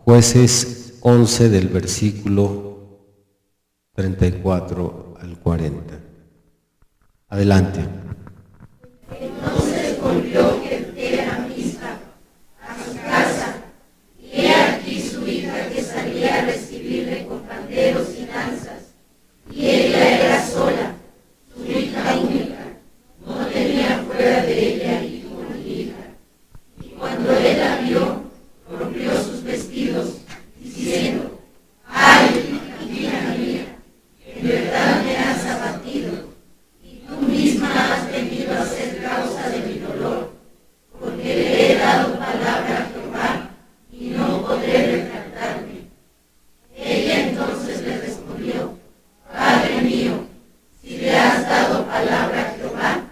Jueces 11 del versículo 34 al 40. Adelante. Entonces volvió Jefté a Mizpa, a su casa, y he aquí su hija que salía a recibirle con panderos y danzas, y ella era sola, su hija única, no tenía fuera de ella hijo ni hija. Y cuando él la vio, rompió sus vestidos, diciendo: ¡ay, hija mía! En verdad me has abatido. Tú misma has venido a ser causa de mi dolor, porque le he dado palabra a Jehová y no podré retractarme. Ella entonces le respondió: Padre mío, si le has dado palabra a Jehová,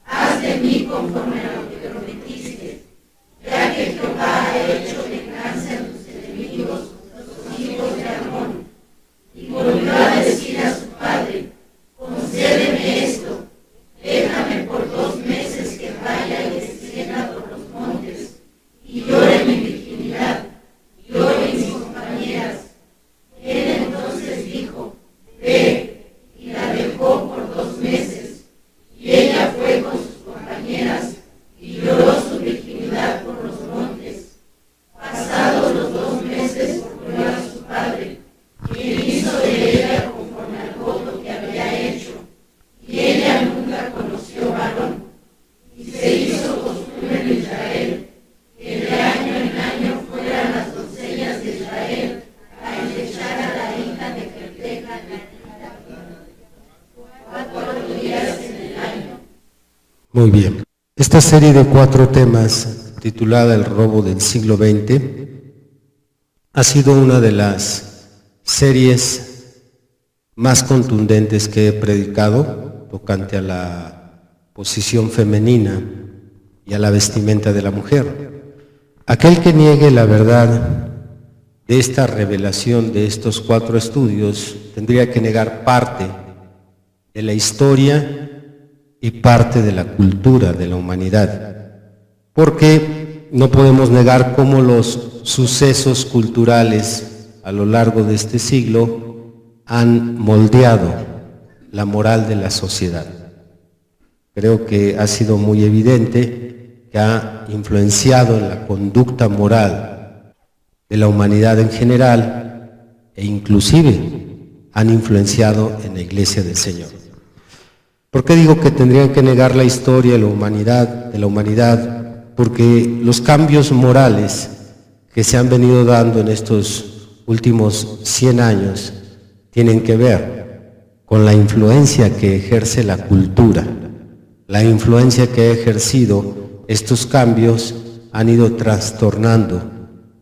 haz de mí conforme a lo que prometiste, ya que Jehová ha hecho venganza en tus enemigos, los hijos de Amón. Y volvió a decir a su padre: concédeme esto. Déjame por 2 meses que vaya y descienda por los montes, y llore mi virginidad, llore mis compañeras. Él entonces dijo: ve, y la dejó por 2 meses. Y ella fue con sus compañeras, y lloró su virginidad por los montes. Pasados los 2 meses, volvió a su padre, quien hizo de ella conforme al voto que había hecho. Y ella nunca conoció varón. Y se hizo costumbre en Israel que de año en año fueran las doncellas de Israel a endechar a la hija de Jefté 4 días en el año. Muy bien. Esta serie de 4 temas, titulada El robo del siglo XX, ha sido una de las series más contundentes que he predicado tocante a la posición femenina y a la vestimenta de la mujer. Aquel que niegue la verdad de esta revelación de estos 4 estudios tendría que negar parte de la historia y parte de la cultura de la humanidad, porque no podemos negar cómo los sucesos culturales a lo largo de este siglo han moldeado la moral de la sociedad. Creo que ha sido muy evidente que ha influenciado en la conducta moral de la humanidad en general e inclusive han influenciado en la Iglesia del Señor. ¿Por qué digo que tendrían que negar la historia de la humanidad? Porque los cambios morales que se han venido dando en estos últimos 100 años tienen que ver con la influencia que ejerce la cultura. La influencia que ha ejercido estos cambios han ido trastornando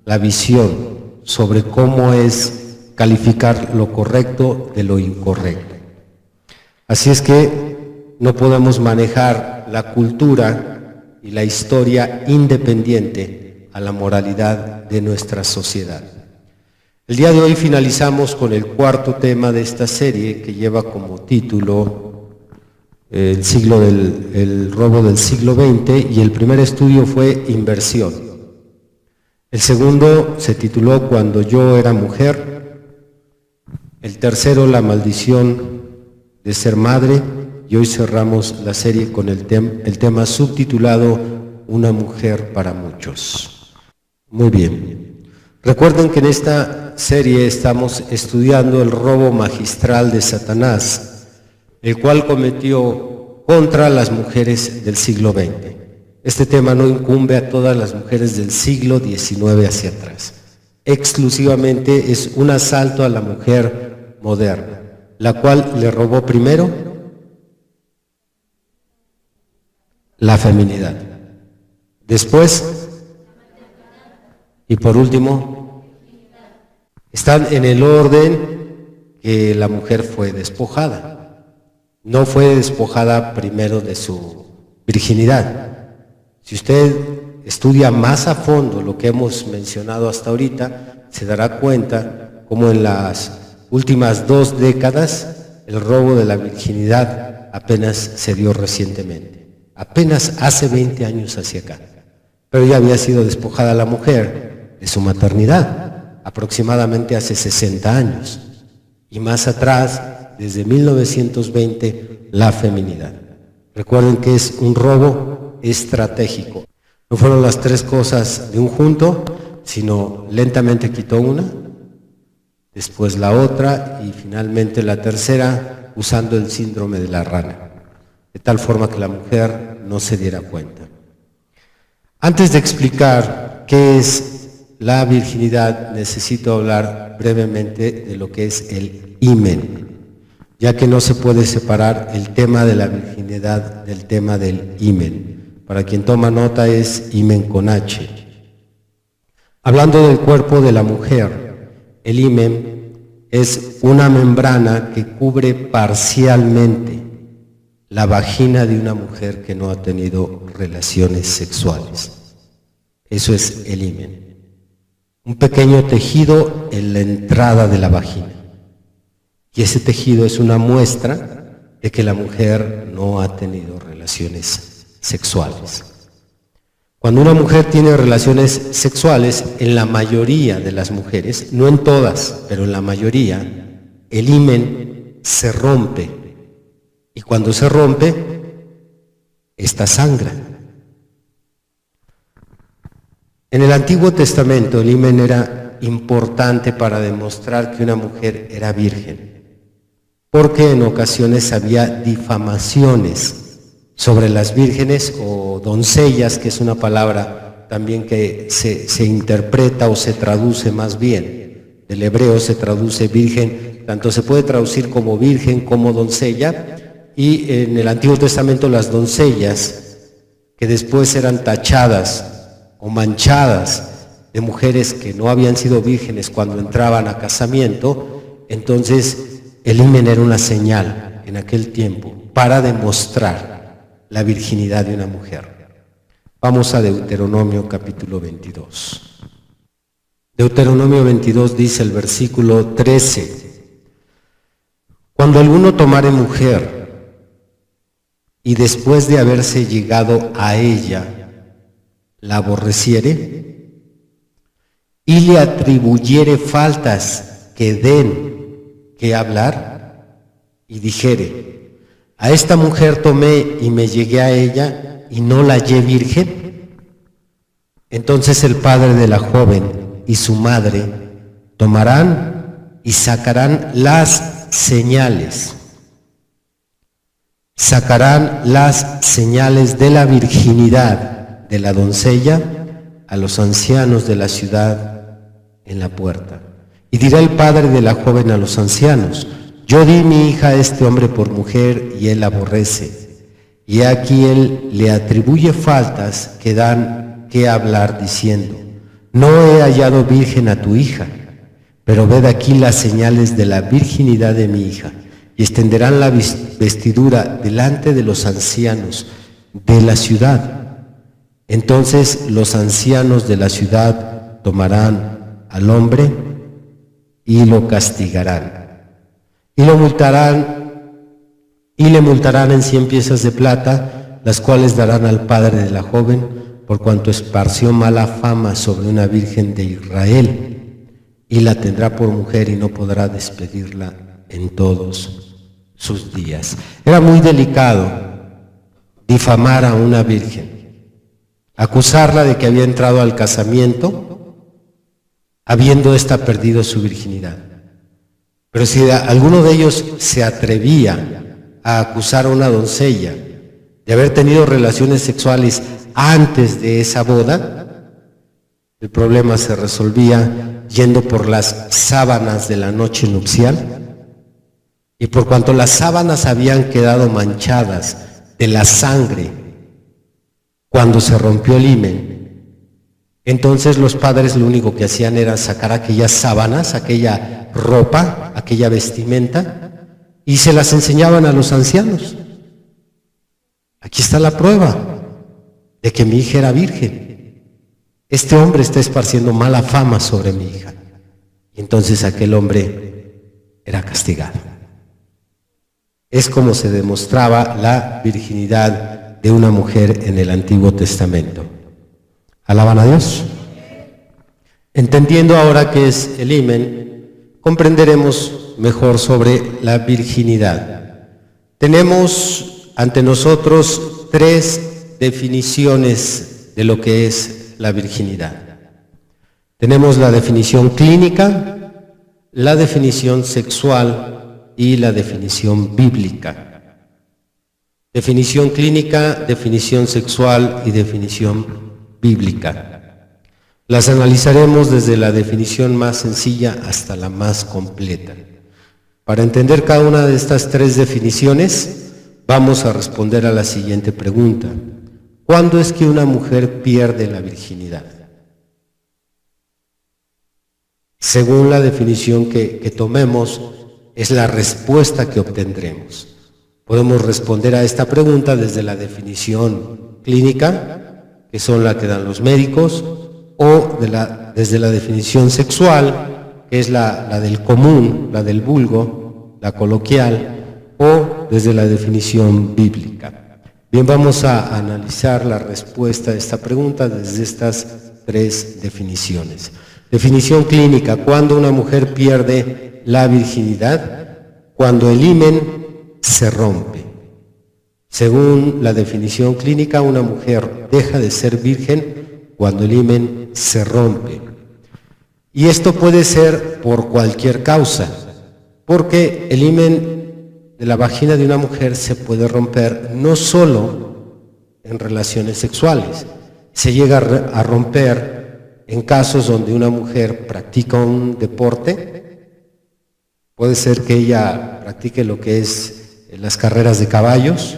la visión sobre cómo es calificar lo correcto de lo incorrecto. Así es que no podemos manejar la cultura y la historia independiente a la moralidad de nuestra sociedad. El día de hoy finalizamos con el 4º tema de esta serie que lleva como título el robo del siglo XX, y el primer estudio fue Inversión. El segundo se tituló Cuando yo era mujer. El tercero, La maldición de ser madre. Y hoy cerramos la serie con el tema subtitulado Una mujer para muchos. Muy bien. Recuerden que en esta serie estamos estudiando el robo magistral de Satanás, el cual cometió contra las mujeres del siglo XX. Este tema no incumbe a todas las mujeres del siglo XIX hacia atrás. Exclusivamente es un asalto a la mujer moderna, la cual le robó primero la feminidad, después y por último están en el orden que la mujer fue despojada. No fue despojada primero de su virginidad. Si usted estudia más a fondo lo que hemos mencionado hasta ahorita, se dará cuenta cómo en las últimas 2 décadas el robo de la virginidad apenas se dio recientemente. Apenas hace 20 años hacia acá, pero ya había sido despojada la mujer de su maternidad, aproximadamente hace 60 años. Y más atrás, desde 1920, la feminidad. Recuerden que es un robo estratégico. No fueron las tres cosas de un junto, sino lentamente quitó una, después la otra y finalmente la tercera, usando el síndrome de la rana, de tal forma que la mujer no se diera cuenta. Antes de explicar qué es la virginidad, necesito hablar brevemente de lo que es el himen, ya que no se puede separar el tema de la virginidad del tema del himen. Para quien toma nota es himen con H. Hablando del cuerpo de la mujer, el himen es una membrana que cubre parcialmente la vagina de una mujer que no ha tenido relaciones sexuales. Eso es el himen. Un pequeño tejido en la entrada de la vagina. Y ese tejido es una muestra de que la mujer no ha tenido relaciones sexuales. Cuando una mujer tiene relaciones sexuales, en la mayoría de las mujeres, no en todas, pero en la mayoría, el himen se rompe. Y cuando se rompe, esta sangra. En el Antiguo Testamento el himen era importante para demostrar que una mujer era virgen, porque en ocasiones había difamaciones sobre las vírgenes o doncellas, que es una palabra también que se interpreta o se traduce más bien. Del hebreo se traduce virgen, tanto se puede traducir como virgen como doncella, y en el Antiguo Testamento las doncellas, que después eran tachadas o manchadas de mujeres que no habían sido vírgenes cuando entraban a casamiento, entonces el himen era una señal en aquel tiempo para demostrar la virginidad de una mujer. Vamos a Deuteronomio capítulo 22. Deuteronomio 22 dice el versículo 13: Cuando alguno tomare mujer y después de haberse llegado a ella la aborreciere y le atribuyere faltas que den que hablar y dijere: a esta mujer tomé y me llegué a ella y no la hallé virgen, entonces el padre de la joven y su madre tomarán y sacarán las señales de la virginidad de la doncella a los ancianos de la ciudad en la puerta. Y dirá el padre de la joven a los ancianos: yo di mi hija a este hombre por mujer y él aborrece. Y aquí él le atribuye faltas que dan que hablar diciendo: no he hallado virgen a tu hija, pero ved aquí las señales de la virginidad de mi hija. Y extenderán la vestidura delante de los ancianos de la ciudad. Entonces los ancianos de la ciudad tomarán al hombre y lo castigarán. Y le multarán en 100 piezas de plata, las cuales darán al padre de la joven, por cuanto esparció mala fama sobre una virgen de Israel, y la tendrá por mujer y no podrá despedirla en todos sus días. Era muy delicado difamar a una virgen, acusarla de que había entrado al casamiento habiendo ésta perdido su virginidad. Pero si alguno de ellos se atrevía a acusar a una doncella de haber tenido relaciones sexuales antes de esa boda, el problema se resolvía yendo por las sábanas de la noche nupcial. Y por cuanto las sábanas habían quedado manchadas de la sangre cuando se rompió el himen, entonces los padres lo único que hacían era sacar aquellas sábanas, aquella ropa, aquella vestimenta, y se las enseñaban a los ancianos. Aquí está la prueba de que mi hija era virgen. Este hombre está esparciendo mala fama sobre mi hija. Y entonces aquel hombre era castigado. Es como se demostraba la virginidad de una mujer en el Antiguo Testamento. ¿Alaban a Dios? Entendiendo ahora qué es el himen, comprenderemos mejor sobre la virginidad. Tenemos ante nosotros tres definiciones de lo que es la virginidad. Tenemos la definición clínica, la definición sexual y la definición bíblica. Definición clínica, definición sexual y definición bíblica. Las analizaremos desde la definición más sencilla hasta la más completa. Para entender cada una de estas tres definiciones, vamos a responder a la siguiente pregunta. ¿Cuándo es que una mujer pierde la virginidad? Según la definición que tomemos, es la respuesta que obtendremos. Podemos responder a esta pregunta desde la definición clínica, que son la que dan los médicos, o desde la definición sexual, que es la del común, la del vulgo, la coloquial, o desde la definición bíblica. Bien, vamos a analizar la respuesta a esta pregunta desde estas tres definiciones. Definición clínica: ¿cuándo una mujer pierde la virginidad? Cuando el himen se rompe. Según la definición clínica, una mujer deja de ser virgen cuando el himen se rompe. Y esto puede ser por cualquier causa, porque el himen de la vagina de una mujer se puede romper no solo en relaciones sexuales, se llega a romper en casos donde una mujer practica un deporte. Puede ser que ella practique lo que es las carreras de caballos,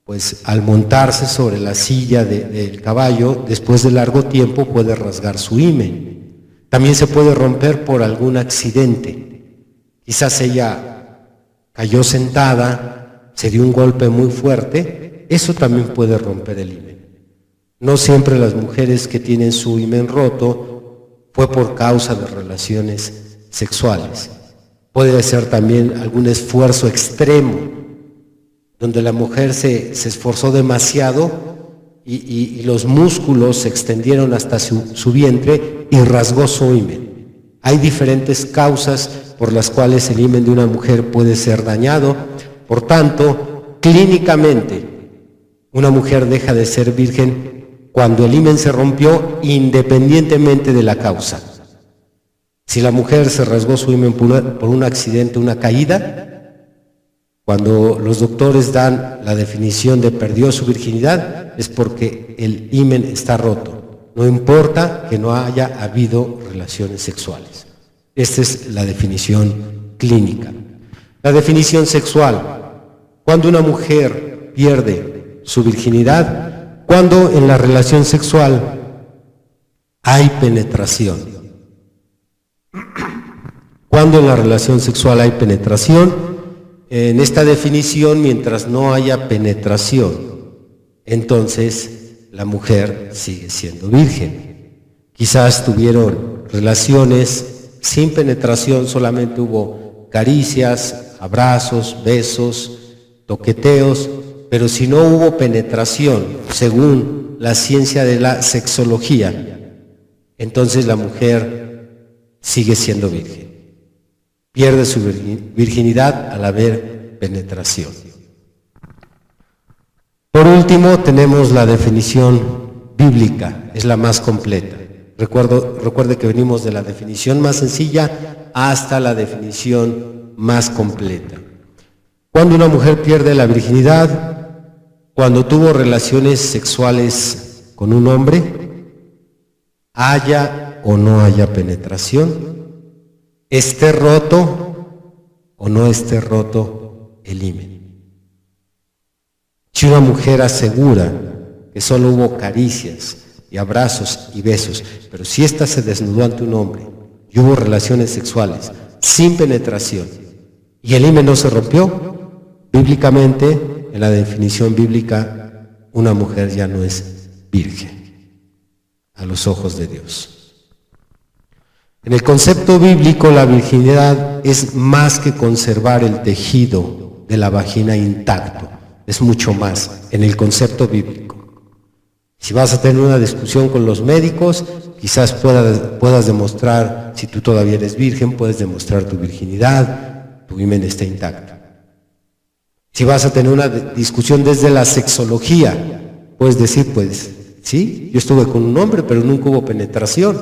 pues al montarse sobre la silla del caballo, después de largo tiempo puede rasgar su himen. También se puede romper por algún accidente. Quizás ella cayó sentada, se dio un golpe muy fuerte, eso también puede romper el himen. No siempre las mujeres que tienen su himen roto fue por causa de relaciones sexuales. Puede ser también algún esfuerzo extremo, donde la mujer se esforzó demasiado y los músculos se extendieron hasta su vientre y rasgó su himen. Hay diferentes causas por las cuales el himen de una mujer puede ser dañado. Por tanto, clínicamente, una mujer deja de ser virgen cuando el himen se rompió, independientemente de la causa. Si la mujer se rasgó su himen por un accidente, una caída, cuando los doctores dan la definición de perdió su virginidad, es porque el himen está roto. No importa que no haya habido relaciones sexuales. Esta es la definición clínica. La definición sexual: cuando una mujer pierde su virginidad, cuando en la relación sexual hay penetración. Cuando en la relación sexual hay penetración, en esta definición, mientras no haya penetración, entonces la mujer sigue siendo virgen. Quizás tuvieron relaciones sin penetración, solamente hubo caricias, abrazos, besos, toqueteos, pero si no hubo penetración, según la ciencia de la sexología, entonces la mujer sigue siendo virgen. Pierde su virginidad al haber penetración. Por último, tenemos la definición bíblica, es la más completa. Recuerde que venimos de la definición más sencilla hasta la definición más completa. Cuando una mujer pierde la virginidad, cuando tuvo relaciones sexuales con un hombre, haya o no haya penetración, esté roto o no esté roto el himen. Si una mujer asegura que solo hubo caricias y abrazos y besos, pero si ésta se desnudó ante un hombre y hubo relaciones sexuales sin penetración y el himen no se rompió, bíblicamente, en la definición bíblica, una mujer ya no es virgen a los ojos de Dios. En el concepto bíblico, la virginidad es más que conservar el tejido de la vagina intacto, es mucho más en el concepto bíblico. Si vas a tener una discusión con los médicos, quizás puedas demostrar, si tú todavía eres virgen, puedes demostrar tu virginidad, tu himen está intacto. Si vas a tener una discusión desde la sexología, puedes decir, pues, sí, yo estuve con un hombre, pero nunca hubo penetración,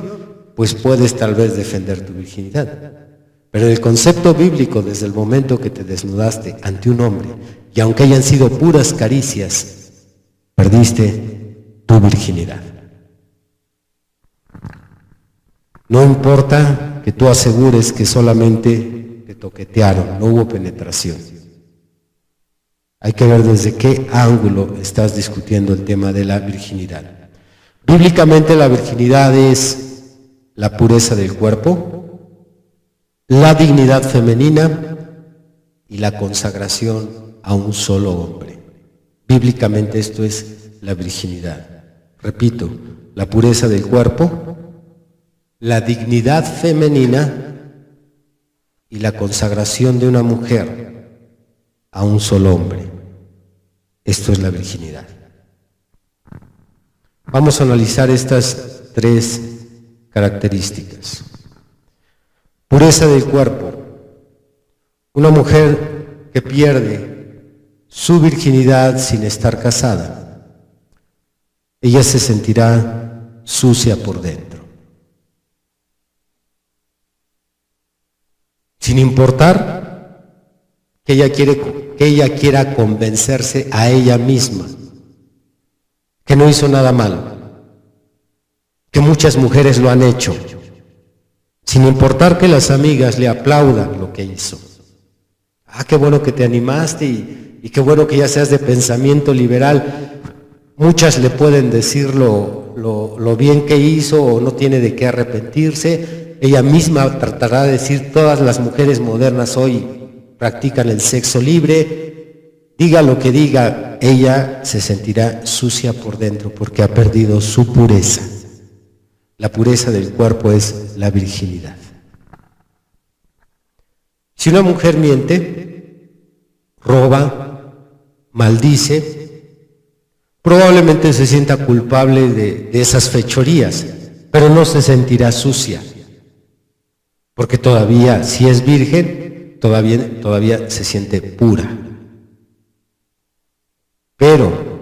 pues puedes tal vez defender tu virginidad. Pero el concepto bíblico, desde el momento que te desnudaste ante un hombre, y aunque hayan sido puras caricias, perdiste tu virginidad. No importa que tú asegures que solamente te toquetearon, no hubo penetración. Hay que ver desde qué ángulo estás discutiendo el tema de la virginidad. Bíblicamente la virginidad es la pureza del cuerpo, la dignidad femenina y la consagración a un solo hombre. Bíblicamente esto es la virginidad. Repito, la pureza del cuerpo, la dignidad femenina y la consagración de una mujer a un solo hombre. Esto es la virginidad. Vamos a analizar estas tres características. Pureza del cuerpo. Una mujer que pierde su virginidad sin estar casada, ella se sentirá sucia por dentro. Sin importar que ella quiera convencerse a ella misma que no hizo nada malo, que muchas mujeres lo han hecho, sin importar que las amigas le aplaudan lo que hizo. Ah, qué bueno que te animaste y qué bueno que ya seas de pensamiento liberal. Muchas le pueden decir lo bien que hizo o no tiene de qué arrepentirse. Ella misma tratará de decir, todas las mujeres modernas hoy practican el sexo libre. Diga lo que diga, ella se sentirá sucia por dentro porque ha perdido su pureza. La pureza del cuerpo es la virginidad. Si una mujer miente, roba, maldice, probablemente se sienta culpable de esas fechorías, pero no se sentirá sucia, porque todavía, si es virgen, todavía se siente pura. Pero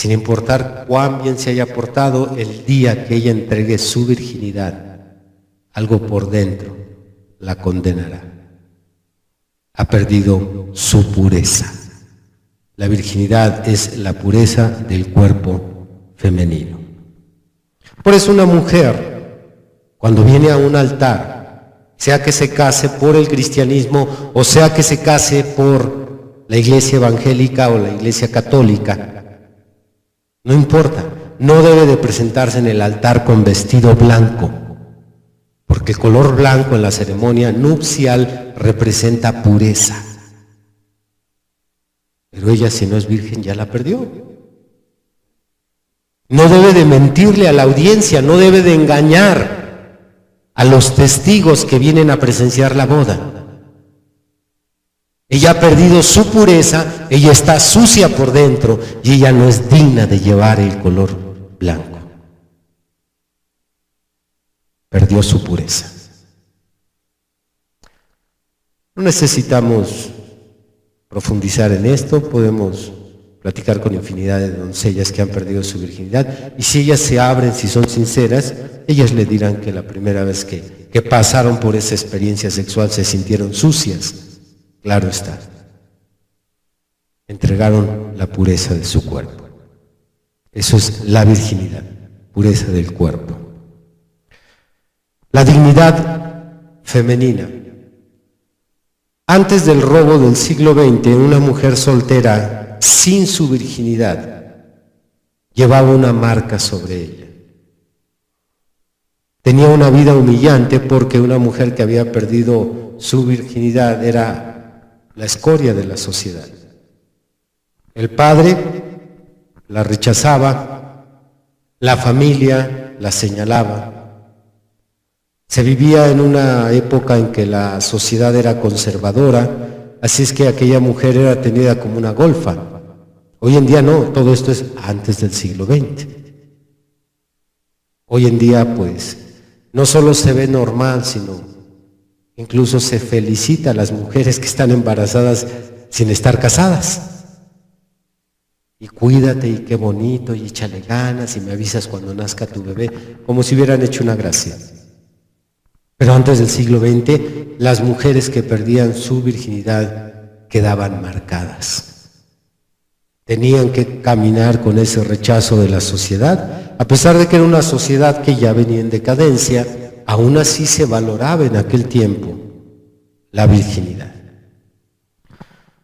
sin importar cuán bien se haya portado, el día que ella entregue su virginidad, algo por dentro la condenará. Ha perdido su pureza. La virginidad es la pureza del cuerpo femenino. Por eso una mujer, cuando viene a un altar, sea que se case por el cristianismo o sea que se case por la iglesia evangélica o la iglesia católica, no importa, no debe de presentarse en el altar con vestido blanco, porque el color blanco en la ceremonia nupcial representa pureza. Pero ella, si no es virgen, ya la perdió. No debe de mentirle a la audiencia, no debe de engañar a los testigos que vienen a presenciar la boda. Ella ha perdido su pureza, ella está sucia por dentro y ella no es digna de llevar el color blanco. Perdió su pureza. No necesitamos profundizar en esto, podemos platicar con infinidad de doncellas que han perdido su virginidad y si ellas se abren, si son sinceras, ellas le dirán que la primera vez que pasaron por esa experiencia sexual se sintieron sucias. Claro está, entregaron la pureza de su cuerpo. Eso es la virginidad, pureza del cuerpo. La dignidad femenina. Antes del robo del siglo XX, una mujer soltera sin su virginidad llevaba una marca sobre ella. Tenía una vida humillante porque una mujer que había perdido su virginidad era la escoria de la sociedad. El padre la rechazaba, la familia la señalaba. Se vivía en una época en que la sociedad era conservadora, así es que aquella mujer era tenida como una golfa. Hoy en día no, todo esto es antes del siglo XX. Hoy en día, pues, no solo se ve normal, sino incluso se felicita a las mujeres que están embarazadas sin estar casadas. Y cuídate, y qué bonito, y échale ganas, y me avisas cuando nazca tu bebé, como si hubieran hecho una gracia. Pero antes del siglo XX, las mujeres que perdían su virginidad quedaban marcadas. Tenían que caminar con ese rechazo de la sociedad, a pesar de que era una sociedad que ya venía en decadencia, aún así se valoraba en aquel tiempo la virginidad.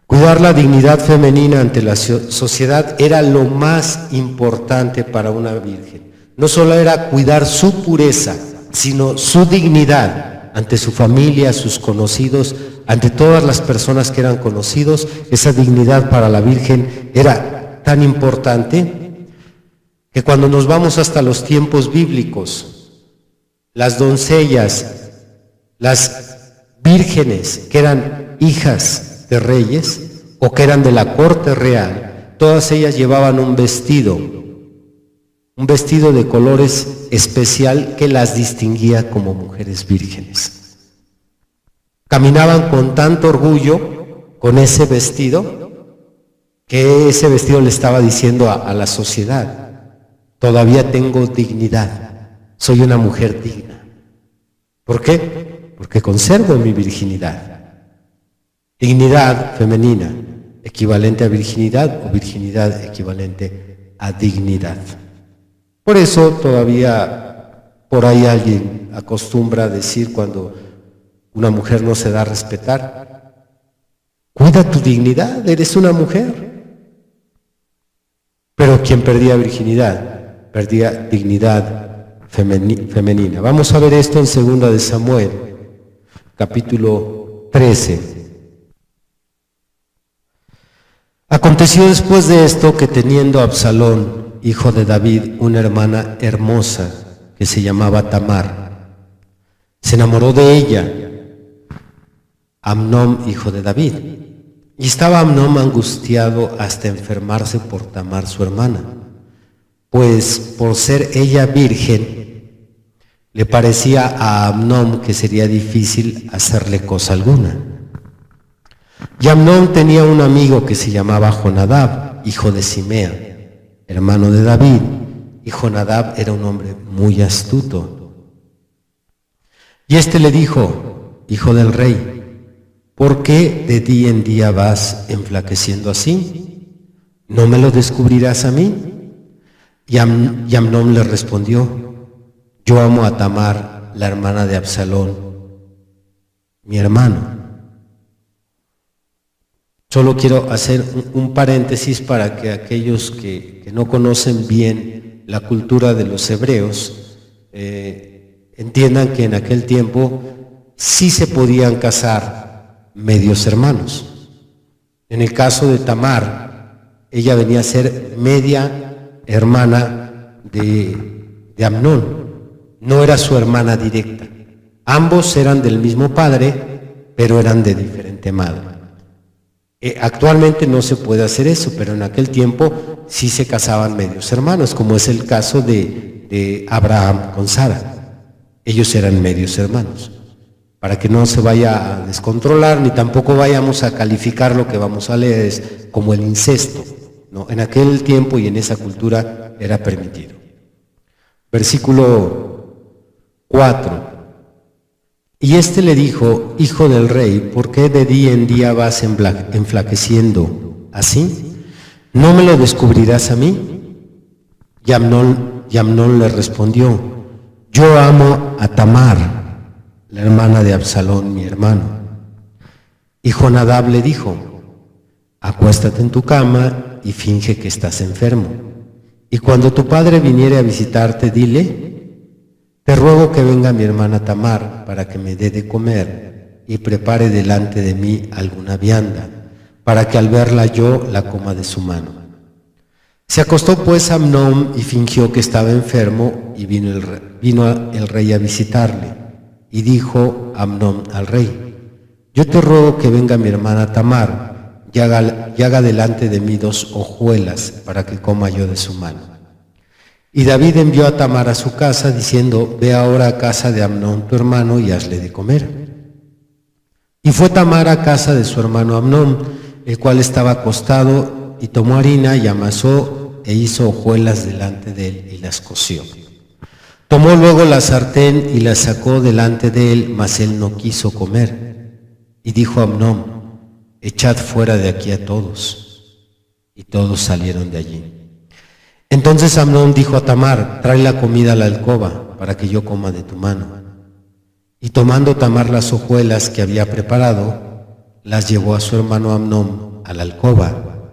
Cuidar la dignidad femenina ante la sociedad era lo más importante para una virgen. No solo era cuidar su pureza, sino su dignidad ante su familia, sus conocidos, ante todas las personas que eran conocidos. Esa dignidad para la virgen era tan importante que cuando nos vamos hasta los tiempos bíblicos, las doncellas, las vírgenes que eran hijas de reyes o que eran de la corte real, todas ellas llevaban un vestido de colores especial que las distinguía como mujeres vírgenes. Caminaban con tanto orgullo con ese vestido, que ese vestido le estaba diciendo a la sociedad: todavía tengo dignidad, soy una mujer digna. ¿Por qué? Porque conservo mi virginidad. Dignidad femenina, equivalente a virginidad, o virginidad equivalente a dignidad. Por eso todavía por ahí alguien acostumbra a decir cuando una mujer no se da a respetar: cuida tu dignidad, eres una mujer. Pero quien perdía virginidad, perdía dignidad femenina. Vamos a ver esto en 2 de Samuel, capítulo 13. Aconteció después de esto que, teniendo Absalón, hijo de David, una hermana hermosa que se llamaba Tamar, se enamoró de ella Amnón, hijo de David. Y estaba Amnón angustiado hasta enfermarse por Tamar, su hermana, pues por ser ella virgen, le parecía a Amnón que sería difícil hacerle cosa alguna. Y Amnón tenía un amigo que se llamaba Jonadab, hijo de Simea, hermano de David, y Jonadab era un hombre muy astuto. Y éste le dijo: hijo del rey, ¿por qué de día en día vas enflaqueciendo así? ¿No me lo descubrirás a mí? Y Amnón le respondió: yo amo a Tamar, la hermana de Absalón, mi hermano. Solo quiero hacer un paréntesis para que aquellos que no conocen bien la cultura de los hebreos entiendan que en aquel tiempo sí se podían casar medios hermanos. En el caso de Tamar, ella venía a ser media hermana de Amnón, no era su hermana directa. Ambos eran del mismo padre, pero eran de diferente madre. Actualmente no se puede hacer eso, pero en aquel tiempo sí se casaban medios hermanos, como es el caso de Abraham con Sara. Ellos eran medios hermanos, para que no se vaya a descontrolar, ni tampoco vayamos a calificar lo que vamos a leer como el incesto, ¿no? En aquel tiempo y en esa cultura era permitido. Versículo 4. Y éste le dijo: hijo del rey, ¿por qué de día en día vas enflaqueciendo así? ¿No me lo descubrirás a mí? Y Amnón le respondió: yo amo a Tamar, la hermana de Absalón, mi hermano. Y Jonadab le dijo: acuéstate en tu cama y finge que estás enfermo. Y cuando tu padre viniere a visitarte, dile: te ruego que venga mi hermana Tamar para que me dé de comer y prepare delante de mí alguna vianda, para que al verla yo la coma de su mano. Se acostó pues Amnón y fingió que estaba enfermo, y vino el rey a visitarle. Y dijo Amnón al rey: yo te ruego que venga mi hermana Tamar y haga delante de mí 2 hojuelas para que coma yo de su mano. Y David envió a Tamar a su casa, diciendo: ve ahora a casa de Amnón tu hermano y hazle de comer. Y fue Tamar a casa de su hermano Amnón, el cual estaba acostado, y tomó harina y amasó e hizo hojuelas delante de él y las coció. Tomó luego la sartén y la sacó delante de él, mas él no quiso comer. Y dijo a Amnón: echad fuera de aquí a todos. Y todos salieron de allí. Entonces Amnón dijo a Tamar: trae la comida a la alcoba, para que yo coma de tu mano. Y tomando Tamar las hojuelas que había preparado, las llevó a su hermano Amnón a la alcoba.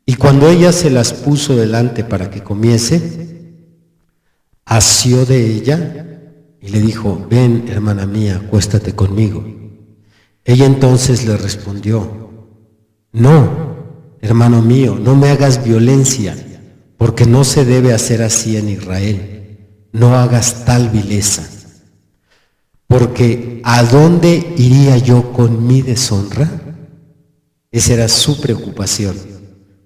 Y cuando ella se las puso delante para que comiese, asió de ella y le dijo: ven, hermana mía, acuéstate conmigo. Ella entonces le respondió: no, hermano mío, no me hagas violencia, porque no se debe hacer así en Israel. No hagas tal vileza. Porque ¿a dónde iría yo con mi deshonra? Esa era su preocupación.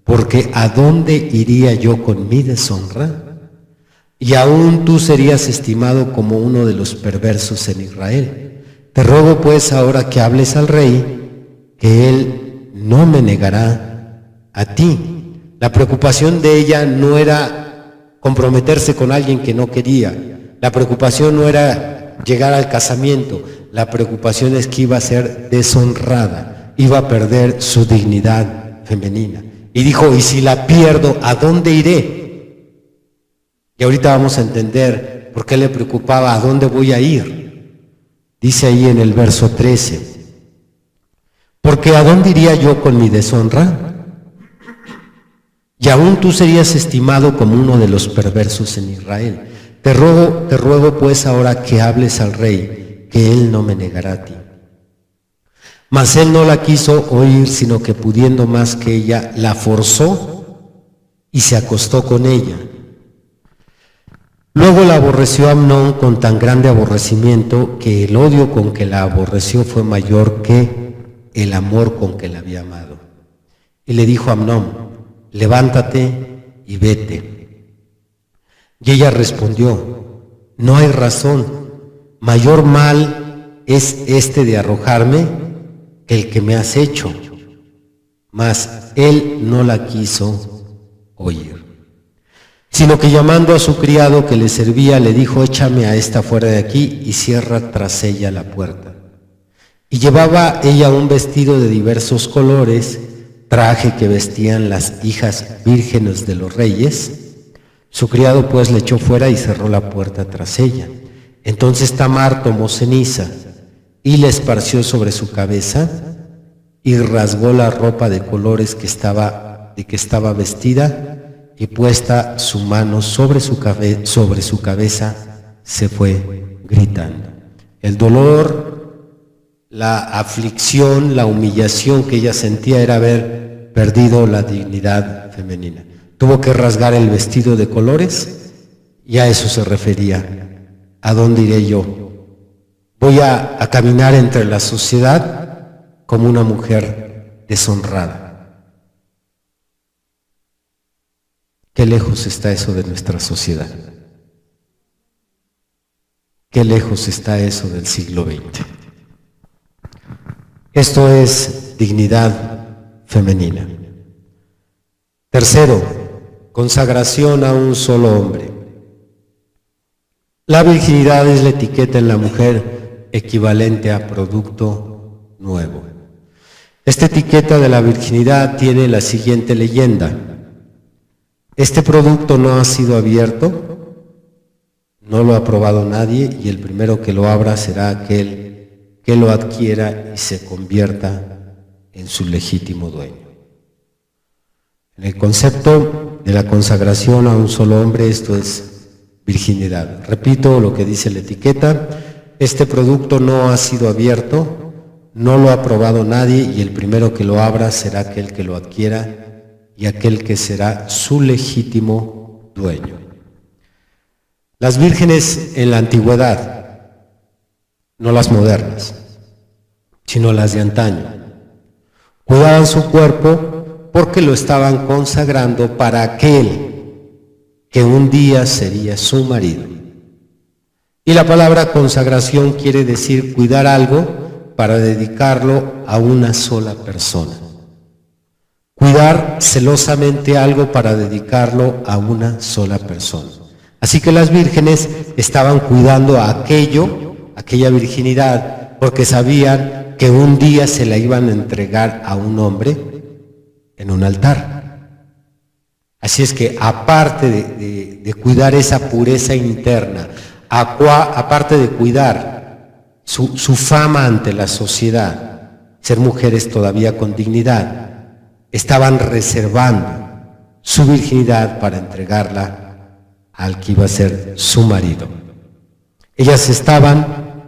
Porque ¿a dónde iría yo con mi deshonra? Y aún tú serías estimado como uno de los perversos en Israel. Te ruego pues ahora que hables al rey, que él no me negará a ti. La preocupación de ella no era comprometerse con alguien que no quería. La preocupación no era llegar al casamiento. La preocupación es que iba a ser deshonrada, iba a perder su dignidad femenina. Y dijo: y si la pierdo, ¿a dónde iré? Y ahorita vamos a entender por qué le preocupaba a dónde voy a ir. Dice ahí en el verso 13: porque ¿a dónde iría yo con mi deshonra? Y aún tú serías estimado como uno de los perversos en Israel. Te ruego pues ahora que hables al rey, que él no me negará a ti. Mas él no la quiso oír, sino que pudiendo más que ella, la forzó y se acostó con ella. Luego la aborreció Amnón con tan grande aborrecimiento que el odio con que la aborreció fue mayor que el amor con que la había amado. Y le dijo a Amnón: levántate y vete. Y ella respondió: no hay razón, mayor mal es este de arrojarme que el que me has hecho. Mas él no la quiso oír, sino que llamando a su criado que le servía, le dijo: échame a esta fuera de aquí y cierra tras ella la puerta. Y llevaba ella un vestido de diversos colores, traje que vestían las hijas vírgenes de los reyes. Su criado pues le echó fuera y cerró la puerta tras ella. Entonces Tamar tomó ceniza y la esparció sobre su cabeza y rasgó la ropa de colores de que estaba vestida, y puesta su mano sobre su cabeza se fue gritando. El dolor, la aflicción, la humillación que ella sentía era haber perdido la dignidad femenina. Tuvo que rasgar el vestido de colores y a eso se refería. ¿A dónde iré yo? Voy a caminar entre la sociedad como una mujer deshonrada. Qué lejos está eso de nuestra sociedad. Qué lejos está eso del siglo XX. Esto es dignidad femenina. Tercero, consagración a un solo hombre. La virginidad es la etiqueta en la mujer equivalente a producto nuevo. Esta etiqueta de la virginidad tiene la siguiente leyenda: este producto no ha sido abierto, no lo ha probado nadie, y el primero que lo abra será aquel que lo adquiera y se convierta en su legítimo dueño. En el concepto de la consagración a un solo hombre, esto es virginidad. Repito lo que dice la etiqueta: este producto no ha sido abierto, no lo ha probado nadie, y el primero que lo abra será aquel que lo adquiera y aquel que será su legítimo dueño. Las vírgenes en la antigüedad, no las modernas, sino las de antaño, cuidaban su cuerpo porque lo estaban consagrando para aquel que un día sería su marido. Y la palabra consagración quiere decir cuidar algo para dedicarlo a una sola persona. Cuidar celosamente algo para dedicarlo a una sola persona. Así que las vírgenes estaban cuidando a aquella virginidad, porque sabían que un día se la iban a entregar a un hombre en un altar. Así es que aparte de cuidar esa pureza interna, aparte de cuidar su fama ante la sociedad, ser mujeres todavía con dignidad, estaban reservando su virginidad para entregarla al que iba a ser su marido. Ellas estaban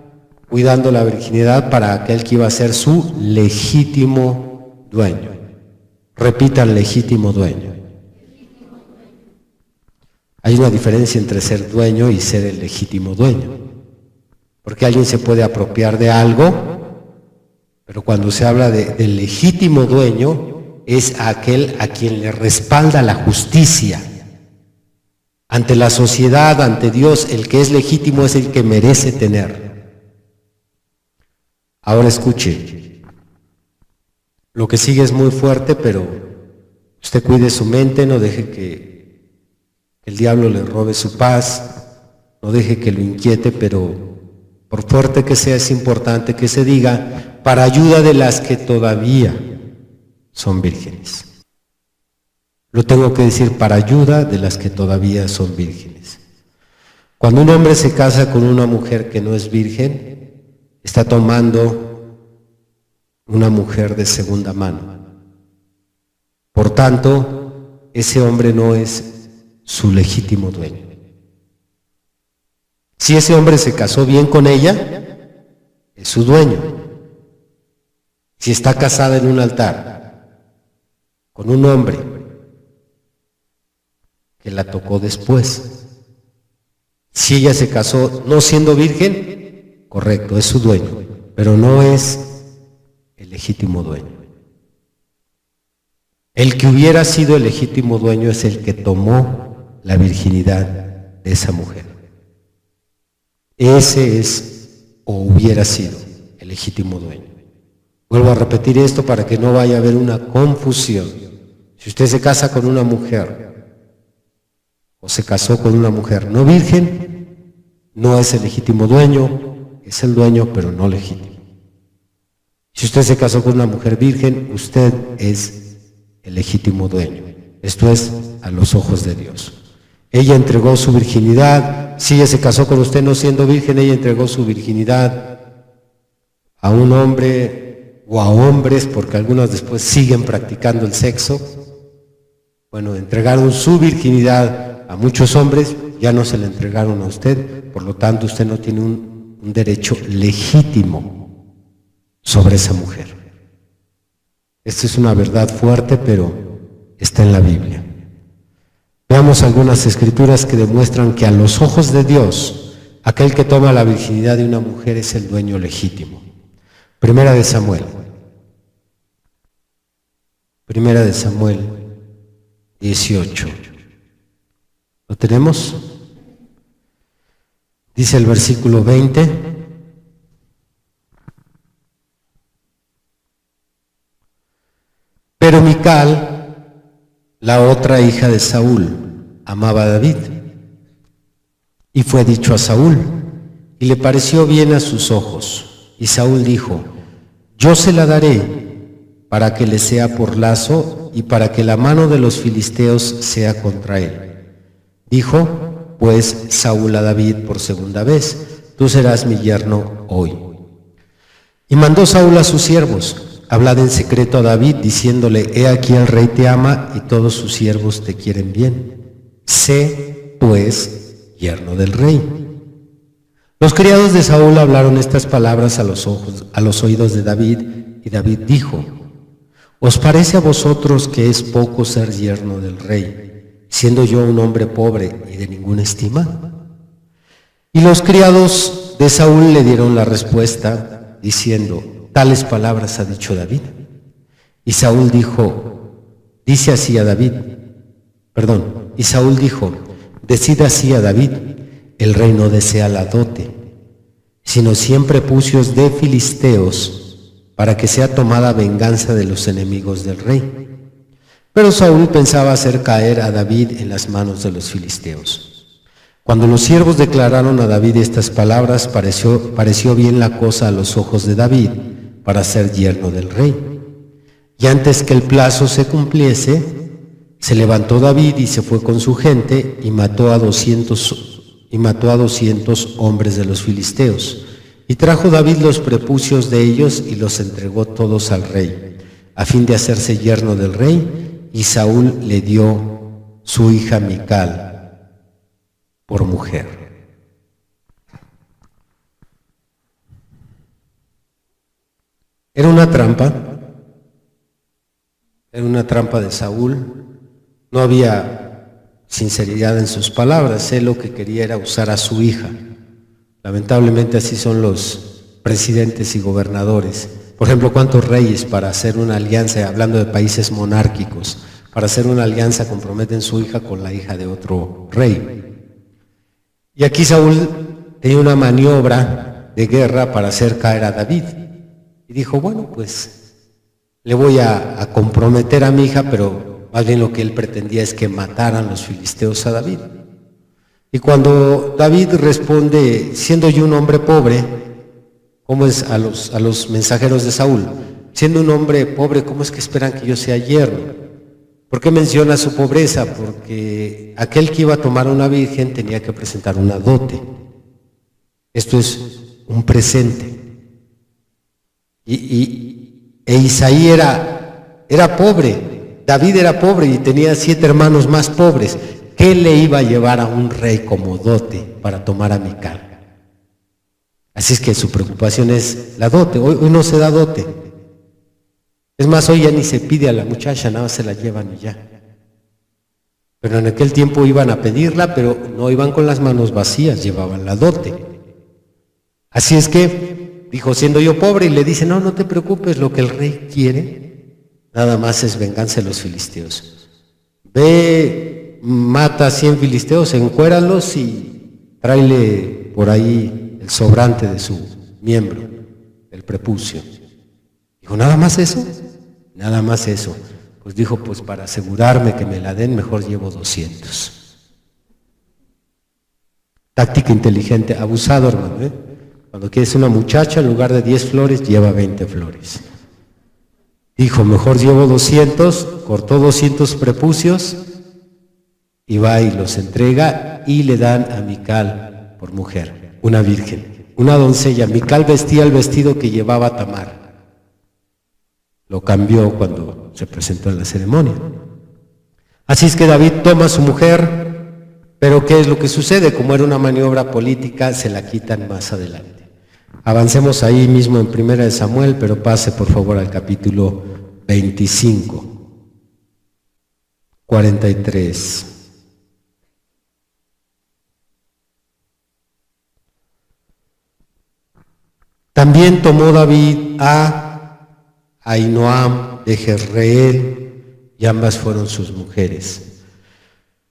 cuidando la virginidad para aquel que iba a ser su legítimo dueño. Repitan, legítimo dueño. Hay una diferencia entre ser dueño y ser el legítimo dueño. Porque alguien se puede apropiar de algo, pero cuando se habla del legítimo dueño, es aquel a quien le respalda la justicia. Ante la sociedad, ante Dios, el que es legítimo es el que merece tener. Ahora escuche, lo que sigue es muy fuerte, pero usted cuide su mente, no deje que el diablo le robe su paz, no deje que lo inquiete, pero por fuerte que sea, es importante que se diga, para ayuda de las que todavía son vírgenes. Lo tengo que decir, para ayuda de las que todavía son vírgenes. Cuando un hombre se casa con una mujer que no es virgen, está tomando una mujer de segunda mano. Por tanto, ese hombre no es su legítimo dueño. Si ese hombre se casó bien con ella, es su dueño. Si está casada en un altar con un hombre que la tocó después, si ella se casó no siendo virgen, correcto, es su dueño, pero no es el legítimo dueño. El que hubiera sido el legítimo dueño es el que tomó la virginidad de esa mujer. Ese es o hubiera sido el legítimo dueño. Vuelvo a repetir esto para que no vaya a haber una confusión. Si usted se casa con una mujer o se casó con una mujer no virgen, no es el legítimo dueño, es el dueño pero no legítimo. Si usted se casó con una mujer virgen, usted es el legítimo dueño. Esto es a los ojos de Dios. Ella entregó su virginidad. Si ella se casó con usted no siendo virgen, ella entregó su virginidad a un hombre o a hombres, porque algunos después siguen practicando el sexo. Bueno, entregaron su virginidad a muchos hombres, ya no se la entregaron a usted, por lo tanto usted no tiene un derecho legítimo sobre esa mujer. Esta es una verdad fuerte, pero está en la Biblia. Veamos algunas escrituras que demuestran que a los ojos de Dios, aquel que toma la virginidad de una mujer es el dueño legítimo. Primera de Samuel 18. ¿Lo tenemos? Dice el versículo 20. Pero Mical, la otra hija de Saúl, amaba a David. Y fue dicho a Saúl, y le pareció bien a sus ojos. Y Saúl dijo, yo se la daré para que le sea por lazo y para que la mano de los filisteos sea contra él. Dijo pues Saúl a David por segunda vez, tú serás mi yerno hoy. Y mandó Saúl a sus siervos, hablad en secreto a David, diciéndole, he aquí el rey te ama y todos sus siervos te quieren bien. Sé, pues, yerno del rey. Los criados de Saúl hablaron estas palabras a los oídos de David, y David dijo, ¿os parece a vosotros que es poco ser yerno del rey, siendo yo un hombre pobre y de ninguna estima? Y los criados de Saúl le dieron la respuesta, diciendo, tales palabras ha dicho David. Y Saúl dijo, y Saúl dijo, Decid así a David: el rey no desea la dote, sino 100 prepucios de filisteos, para que sea tomada venganza de los enemigos del rey. Pero Saúl pensaba hacer caer a David en las manos de los filisteos. Cuando los siervos declararon a David estas palabras, pareció bien la cosa a los ojos de David para ser yerno del rey. Y antes que el plazo se cumpliese, se levantó David y se fue con su gente y mató a 200 hombres de los filisteos. Y trajo David los prepucios de ellos y los entregó todos al rey, a fin de hacerse yerno del rey, y Saúl le dio su hija Mical por mujer. Era una trampa de Saúl. No había sinceridad en sus palabras. Él lo que quería era usar a su hija. Lamentablemente así son los presidentes y gobernadores. Por ejemplo, ¿cuántos reyes para hacer una alianza, hablando de países monárquicos, para hacer una alianza comprometen su hija con la hija de otro rey? Y aquí Saúl tenía una maniobra de guerra para hacer caer a David. Y dijo, bueno, pues le voy a comprometer a mi hija, pero más bien lo que él pretendía es que mataran los filisteos a David. Y cuando David responde, siendo yo un hombre pobre, ¿cómo es a los mensajeros de Saúl? Siendo un hombre pobre, ¿cómo es que esperan que yo sea yerno? ¿Por qué menciona su pobreza? Porque aquel que iba a tomar a una virgen tenía que presentar una dote. Esto es un presente. E Isaí era pobre, David era pobre y tenía 7 hermanos más pobres. ¿Qué le iba a llevar a un rey como dote para tomar a Mical? Así es que su preocupación es la dote. Hoy no se da dote. Es más, hoy ya ni se pide a la muchacha, nada más se la llevan y ya. Pero en aquel tiempo iban a pedirla, pero no iban con las manos vacías, llevaban la dote. Así es que dijo, siendo yo pobre, y le dice, no te preocupes, lo que el rey quiere, nada más es venganza de los filisteos. Ve, mata a 100 filisteos, encuéralos y tráele por ahí el sobrante de su miembro, el prepucio. Dijo, ¿nada más eso? Nada más eso. Pues dijo, pues para asegurarme que me la den, mejor llevo 200. Táctica inteligente, abusado, hermano, Cuando quieres una muchacha, en lugar de 10 flores, lleva 20 flores. Dijo, mejor llevo 200, cortó 200 prepucios y va y los entrega y le dan a Mical por mujer, una virgen, una doncella. Mical vestía el vestido que llevaba Tamar. Lo cambió cuando se presentó en la ceremonia. Así es que David toma a su mujer, pero ¿qué es lo que sucede? Como era una maniobra política, se la quitan más adelante. Avancemos ahí mismo en 1 Samuel, pero pase por favor al capítulo 25, 43. También tomó David a Ahinoam de Jezreel, y ambas fueron sus mujeres.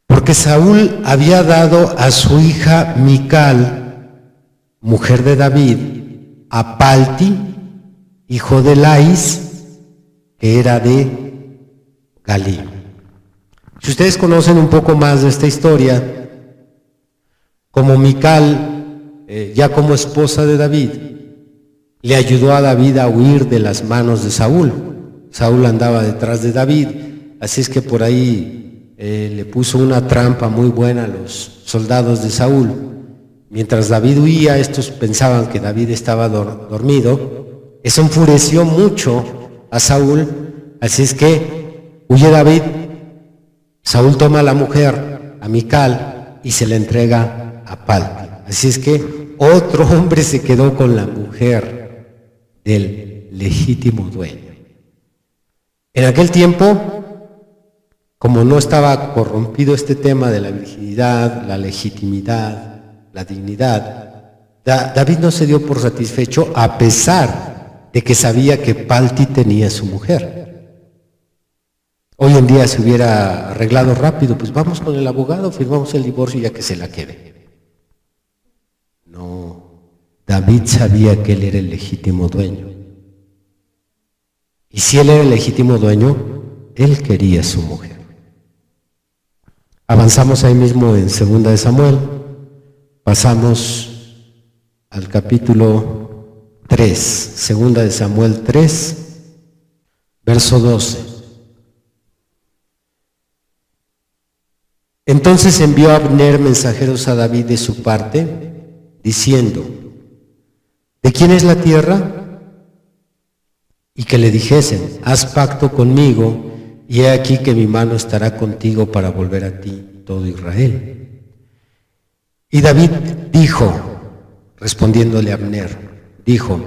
Porque Saúl había dado a su hija Mical, mujer de David, a Palti, hijo de Lais, que era de Galí. Si ustedes conocen un poco más de esta historia, como Mical, ya como esposa de David, le ayudó a David a huir de las manos de Saúl. Saúl andaba detrás de David, así es que por ahí le puso una trampa muy buena a los soldados de Saúl. Mientras David huía, estos pensaban que David estaba dormido. Eso enfureció mucho a Saúl, así es que huye David. Saúl toma a la mujer, a Mical, y se la entrega a Palti. Así es que otro hombre se quedó con la mujer del legítimo dueño. En aquel tiempo, como no estaba corrompido este tema de la virginidad, la legitimidad, la dignidad, David no se dio por satisfecho a pesar de que sabía que Palti tenía su mujer. Hoy en día se hubiera arreglado rápido, pues vamos con el abogado, firmamos el divorcio y ya que se la quede. No, David sabía que él era el legítimo dueño. Y si él era el legítimo dueño, él quería a su mujer. Avanzamos ahí mismo en 2 de Samuel, pasamos al capítulo 3, 2 de Samuel 3, verso 12. Entonces envió Abner mensajeros a David de su parte, diciendo: ¿de quién es la tierra? Y que le dijesen: haz pacto conmigo, y he aquí que mi mano estará contigo para volver a ti todo Israel. Y David dijo, respondiéndole a Abner, dijo: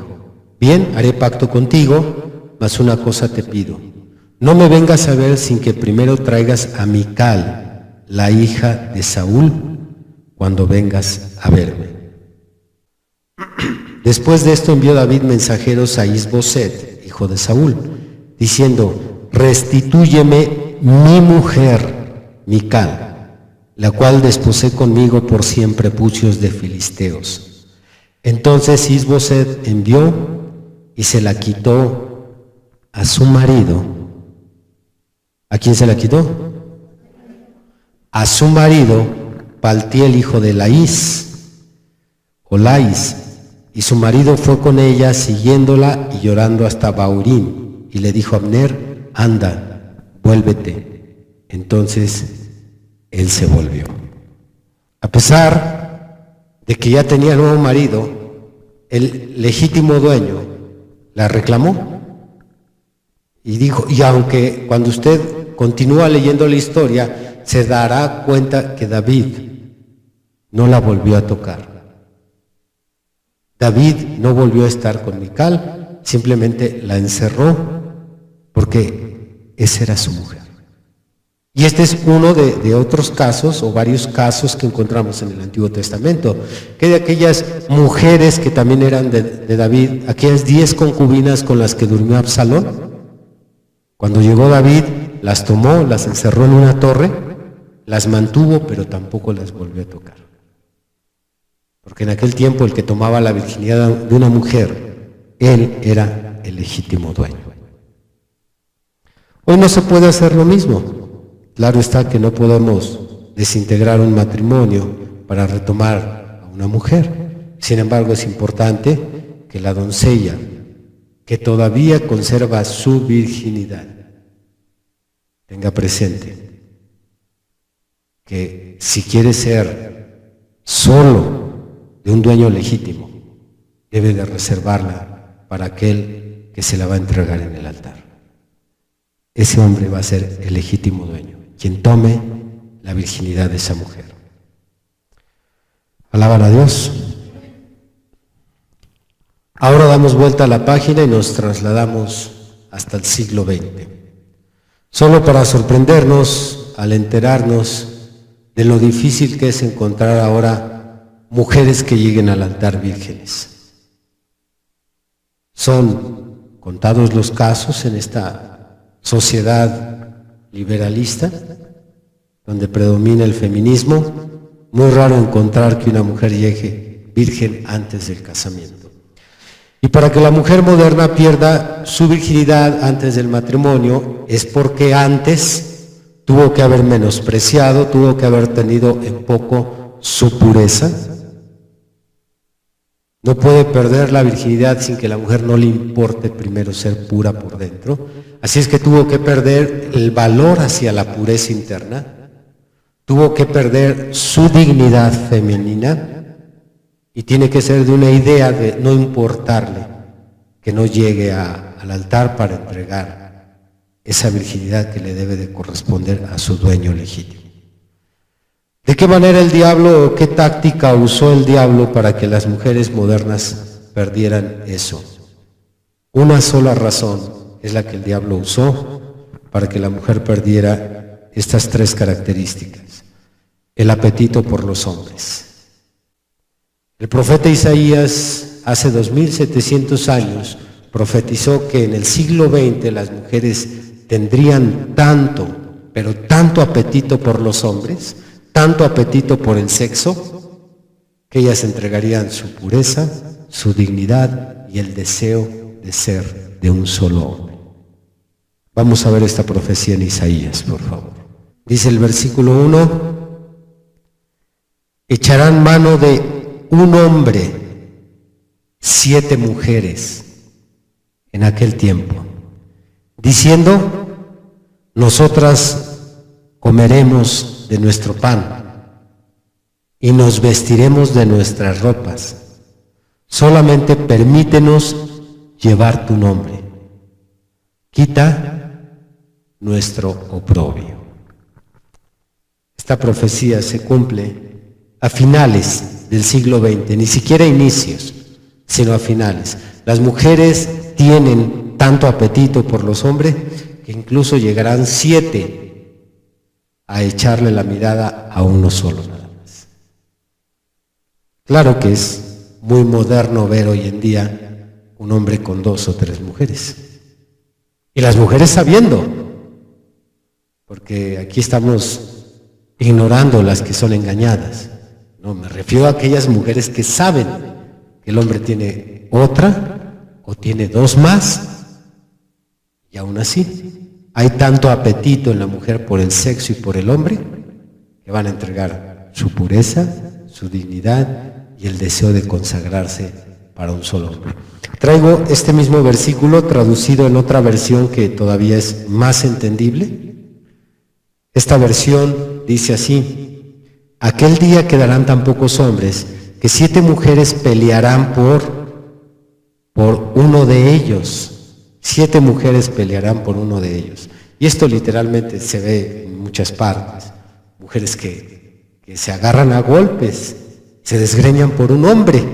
bien, haré pacto contigo, mas una cosa te pido: no me vengas a ver sin que primero traigas a Mical, la hija de Saúl, cuando vengas a verme. Después de esto envió David mensajeros a Is-Boset, hijo de Saúl, diciendo: restitúyeme mi mujer, Mical, la cual desposé conmigo por 100 prepucios de filisteos. Entonces Is-Boset envió y se la quitó a su marido. ¿A quién se la quitó? A su marido, Paltiel, hijo de Laís, y su marido fue con ella siguiéndola y llorando hasta Baurín, y le dijo a Abner: anda, vuélvete. Entonces él se volvió. A pesar de que ya tenía nuevo marido, el legítimo dueño la reclamó y dijo, y aunque cuando usted continúa leyendo la historia, se dará cuenta que David no la volvió a tocar. David no volvió a estar con Mical, simplemente la encerró porque esa era su mujer. Y este es uno de otros casos o varios casos que encontramos en el Antiguo Testamento, que de aquellas mujeres que también eran de David, aquellas 10 concubinas con las que durmió Absalón, cuando llegó David las tomó, las encerró en una torre, las mantuvo, pero tampoco las volvió a tocar. Porque en aquel tiempo el que tomaba la virginidad de una mujer, él era el legítimo dueño. Hoy no se puede hacer lo mismo. Claro está que no podemos desintegrar un matrimonio para retomar a una mujer. Sin embargo, es importante que la doncella, que todavía conserva su virginidad, tenga presente que si quiere ser solo de un dueño legítimo, debe de reservarla para aquel que se la va a entregar en el altar. Ese hombre va a ser el legítimo dueño, quien tome la virginidad de esa mujer. Alaban a Dios. Ahora damos vuelta a la página y nos trasladamos hasta el siglo XX. Solo para sorprendernos al enterarnos de lo difícil que es encontrar ahora mujeres que lleguen al altar vírgenes. Son contados los casos en esta sociedad liberalista, donde predomina el feminismo. Muy raro encontrar que una mujer llegue virgen antes del casamiento. Y para que la mujer moderna pierda su virginidad antes del matrimonio es porque antes tuvo que haber menospreciado, tuvo que haber tenido en poco su pureza. No puede perder la virginidad sin que la mujer no le importe primero ser pura por dentro. Así es que tuvo que perder el valor hacia la pureza interna, tuvo que perder su dignidad femenina y tiene que ser de una idea de no importarle que no llegue al altar para entregar esa virginidad que le debe de corresponder a su dueño legítimo. ¿De qué manera el diablo o qué táctica usó el diablo para que las mujeres modernas perdieran eso? Una sola razón es la que el diablo usó para que la mujer perdiera estas 3 características: el apetito por los hombres. El profeta Isaías hace 2700 años profetizó que en el siglo XX las mujeres tendrían tanto, pero tanto apetito por los hombres, tanto apetito por el sexo, que ellas entregarían su pureza, su dignidad y el deseo de ser de un solo hombre. Vamos a ver esta profecía en Isaías, por favor. Dice el versículo 1, echarán mano de un hombre 7 mujeres en aquel tiempo, diciendo, nosotras comeremos de nuestro pan y nos vestiremos de nuestras ropas. Solamente permítenos llevar tu nombre. Quita nuestro oprobio. Esta profecía se cumple a finales del siglo XX, ni siquiera inicios, sino a finales. Las mujeres tienen tanto apetito por los hombres que incluso llegarán 7 a echarle la mirada a uno solo nada más. Claro que es muy moderno ver hoy en día un hombre con 2 o 3 mujeres. Y las mujeres sabiendo, porque aquí estamos ignorando las que son engañadas. No, me refiero a aquellas mujeres que saben que el hombre tiene otra o tiene 2 más, y aún así hay tanto apetito en la mujer por el sexo y por el hombre que van a entregar su pureza, su dignidad y el deseo de consagrarse para un solo hombre. Traigo este mismo versículo traducido en otra versión que todavía es más entendible. Esta versión dice así: aquel día quedarán tan pocos hombres que 7 mujeres pelearán por uno de ellos. 7 mujeres pelearán por uno de ellos. Y esto literalmente se ve en muchas partes. Mujeres que se agarran a golpes, se desgreñan por un hombre.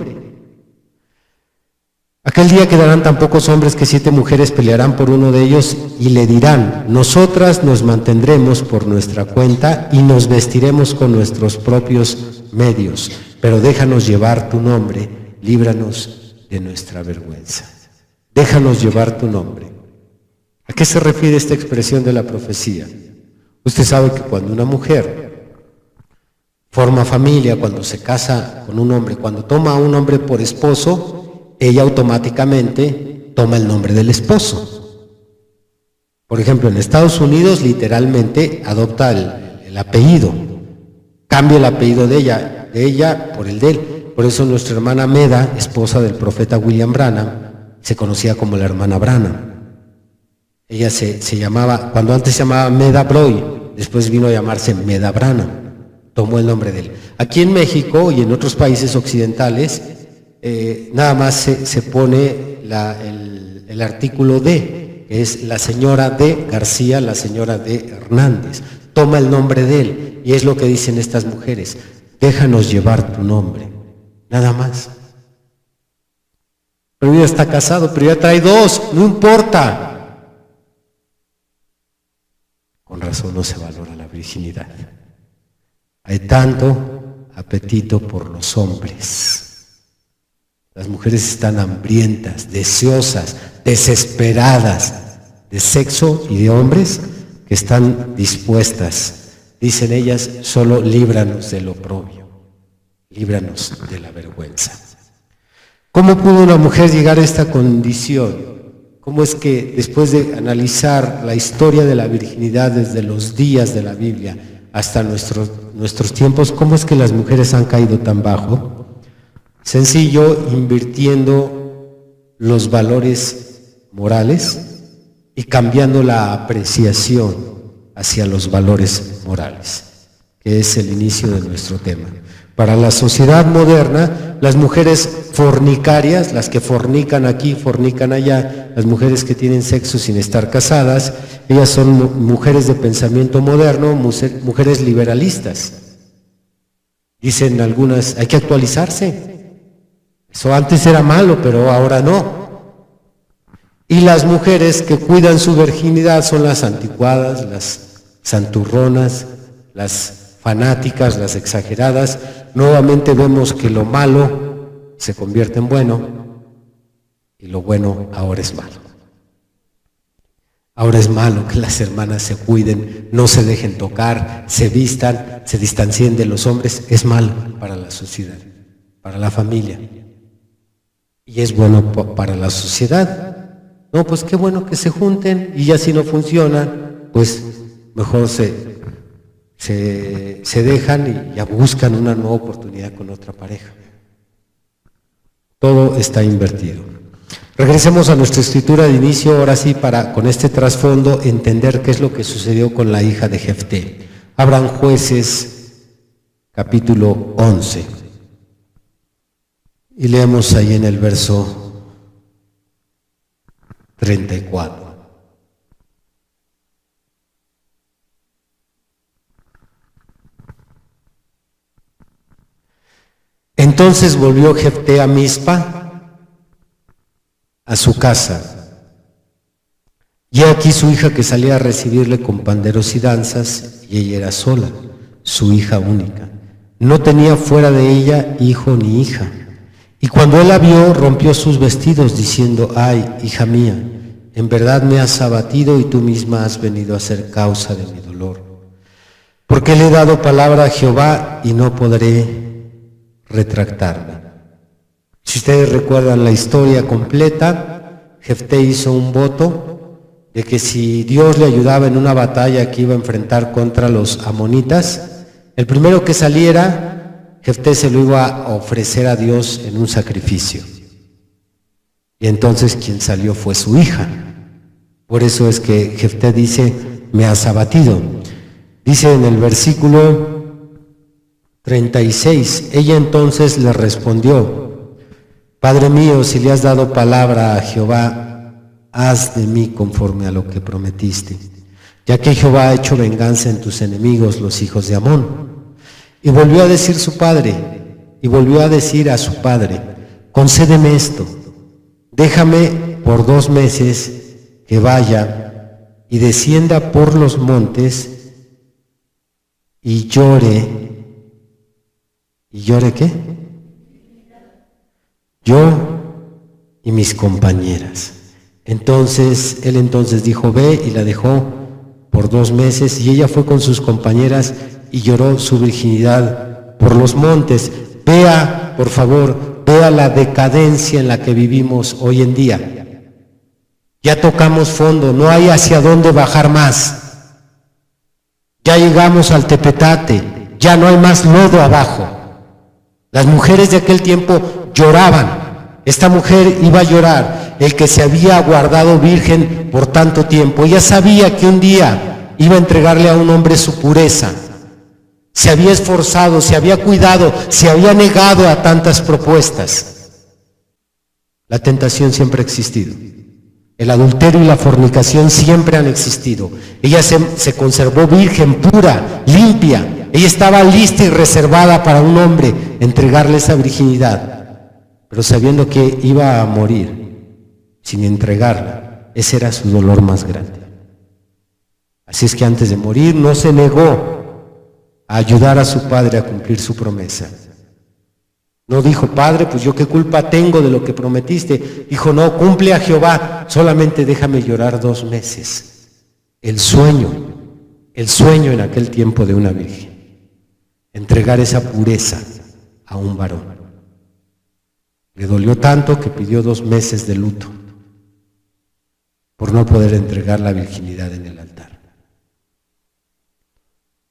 Aquel día quedarán tan pocos hombres que 7 mujeres pelearán por uno de ellos y le dirán: nosotras nos mantendremos por nuestra cuenta y nos vestiremos con nuestros propios medios, pero déjanos llevar tu nombre, líbranos de nuestra vergüenza. Déjanos llevar tu nombre. ¿A qué se refiere esta expresión de la profecía? Usted sabe que cuando una mujer forma familia, cuando se casa con un hombre, cuando toma a un hombre por esposo, ella automáticamente toma el nombre del esposo. Por ejemplo, en Estados Unidos literalmente adopta el apellido, cambia el apellido de ella por el de él. Por eso nuestra hermana Meda, esposa del profeta William Branham, se conocía como la hermana Branham. Ella se llamaba, cuando antes se llamaba Meda Broy, después vino a llamarse Meda Branham, tomó el nombre de él. Aquí en México y en otros países occidentales, nada más se pone el artículo de, que es la señora de García, la señora de Hernández, toma el nombre de él, y es lo que dicen estas mujeres: déjanos llevar tu nombre, nada más. Pero ya está casado, pero ya trae 2, no importa. Con razón no se valora la virginidad. Hay tanto apetito por los hombres. Las mujeres están hambrientas, deseosas, desesperadas de sexo y de hombres que están dispuestas. Dicen ellas: solo líbranos del oprobio, líbranos de la vergüenza. ¿Cómo pudo una mujer llegar a esta condición? ¿Cómo es que después de analizar la historia de la virginidad desde los días de la Biblia hasta nuestros tiempos, cómo es que las mujeres han caído tan bajo? Sencillo, invirtiendo los valores morales y cambiando la apreciación hacia los valores morales, que es el inicio de nuestro tema. Para la sociedad moderna, las mujeres fornicarias, las que fornican aquí, fornican allá, las mujeres que tienen sexo sin estar casadas, ellas son mujeres de pensamiento moderno, mujeres liberalistas. Dicen algunas: hay que actualizarse. Eso antes era malo, pero ahora no. Y las mujeres que cuidan su virginidad son las anticuadas, las santurronas, las fanáticas, las exageradas. Nuevamente vemos que lo malo se convierte en bueno y lo bueno ahora es malo. Ahora es malo que las hermanas se cuiden, no se dejen tocar, se vistan, se distancien de los hombres. Es malo para la sociedad, para la familia. Y es bueno para la sociedad. No, pues qué bueno que se junten, y ya si no funcionan, pues mejor se dejan y ya buscan una nueva oportunidad con otra pareja. Todo está invertido. Regresemos a nuestra escritura de inicio, ahora sí, para con este trasfondo entender qué es lo que sucedió con la hija de Jefté. Abran Jueces, capítulo 11. Y leemos ahí en el verso 34. Entonces volvió Jefté a Mizpa, a su casa, y aquí su hija que salía a recibirle con panderos y danzas, y ella era sola, su hija única. No tenía fuera de ella hijo ni hija. Y cuando él la vio, rompió sus vestidos, diciendo: ay, hija mía, en verdad me has abatido y tú misma has venido a ser causa de mi dolor. Porque le he dado palabra a Jehová y no podré retractarme. Si ustedes recuerdan la historia completa, Jefté hizo un voto de que si Dios le ayudaba en una batalla que iba a enfrentar contra los amonitas, el primero que saliera, Jefté se lo iba a ofrecer a Dios en un sacrificio. Y entonces quien salió fue su hija. Por eso es que Jefté dice: me has abatido. Dice en el versículo 36, ella entonces le respondió: Padre mío, si le has dado palabra a Jehová, haz de mí conforme a lo que prometiste, ya que Jehová ha hecho venganza en tus enemigos, los hijos de Amón. Y volvió a decir a su padre: concédeme esto, déjame por 2 meses que vaya y descienda por los montes y llore. ¿Y llore qué? Yo y mis compañeras. Entonces él dijo: ve, y la dejó por 2 meses, y ella fue con sus compañeras y lloró su virginidad por los montes. Vea, por favor, vea la decadencia en la que vivimos hoy en día. Ya tocamos fondo, no hay hacia dónde bajar más. Ya llegamos al tepetate, ya no hay más lodo abajo. Las mujeres de aquel tiempo lloraban. Esta mujer iba a llorar, el que se había guardado virgen por tanto tiempo. Ella sabía que un día iba a entregarle a un hombre su pureza. Se había esforzado, se había cuidado, se había negado a tantas propuestas. La tentación siempre ha existido. El adulterio y la fornicación siempre han existido. Ella se conservó virgen, pura, limpia. Ella estaba lista y reservada para un hombre entregarle esa virginidad, pero sabiendo que iba a morir sin entregarla. Ese era su dolor más grande. Así es que antes de morir no se negó a ayudar a su padre a cumplir su promesa. No dijo: Padre, pues yo qué culpa tengo de lo que prometiste. Dijo: no, cumple a Jehová, solamente déjame llorar 2 meses. El sueño en aquel tiempo de una virgen. Entregar esa pureza a un varón. Le dolió tanto que pidió 2 meses de luto por no poder entregar la virginidad en el altar.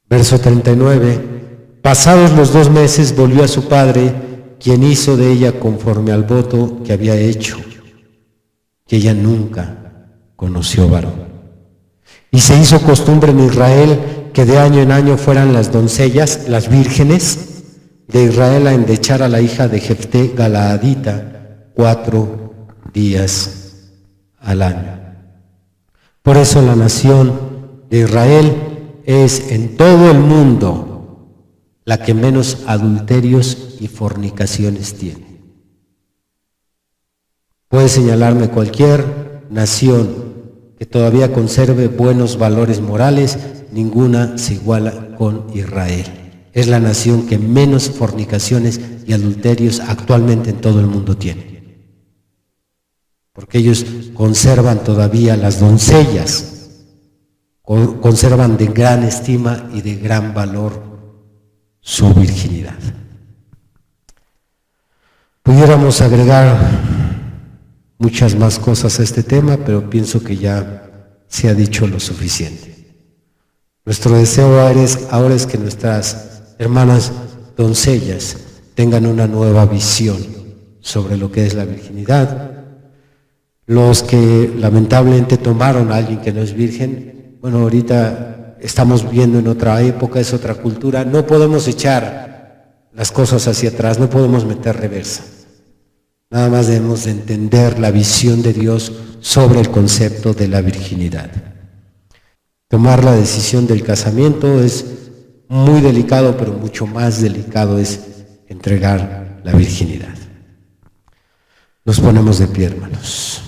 Verso 39. Pasados los 2 meses volvió a su padre, quien hizo de ella conforme al voto que había hecho, que ella nunca conoció varón. Y se hizo costumbre en Israel que de año en año fueran las doncellas, las vírgenes de Israel, a endechar a la hija de Jefté Galaadita 4 días al año. Por eso la nación de Israel es en todo el mundo la que menos adulterios y fornicaciones tiene. Puede señalarme cualquier nación que todavía conserve buenos valores morales, ninguna se iguala con Israel. Es la nación que menos fornicaciones y adulterios actualmente en todo el mundo tiene. Porque ellos conservan todavía las doncellas, conservan de gran estima y de gran valor su virginidad. Pudiéramos agregar muchas más cosas a este tema, pero pienso que ya se ha dicho lo suficiente. Nuestro deseo ahora es que nuestras hermanas doncellas tengan una nueva visión sobre lo que es la virginidad. Los que lamentablemente tomaron a alguien que no es virgen, bueno, ahorita estamos viviendo en otra época, es otra cultura, no podemos echar las cosas hacia atrás, no podemos meter reversa. Nada más debemos de entender la visión de Dios sobre el concepto de la virginidad. Tomar la decisión del casamiento es muy delicado, pero mucho más delicado es entregar la virginidad. Nos ponemos de pie, hermanos.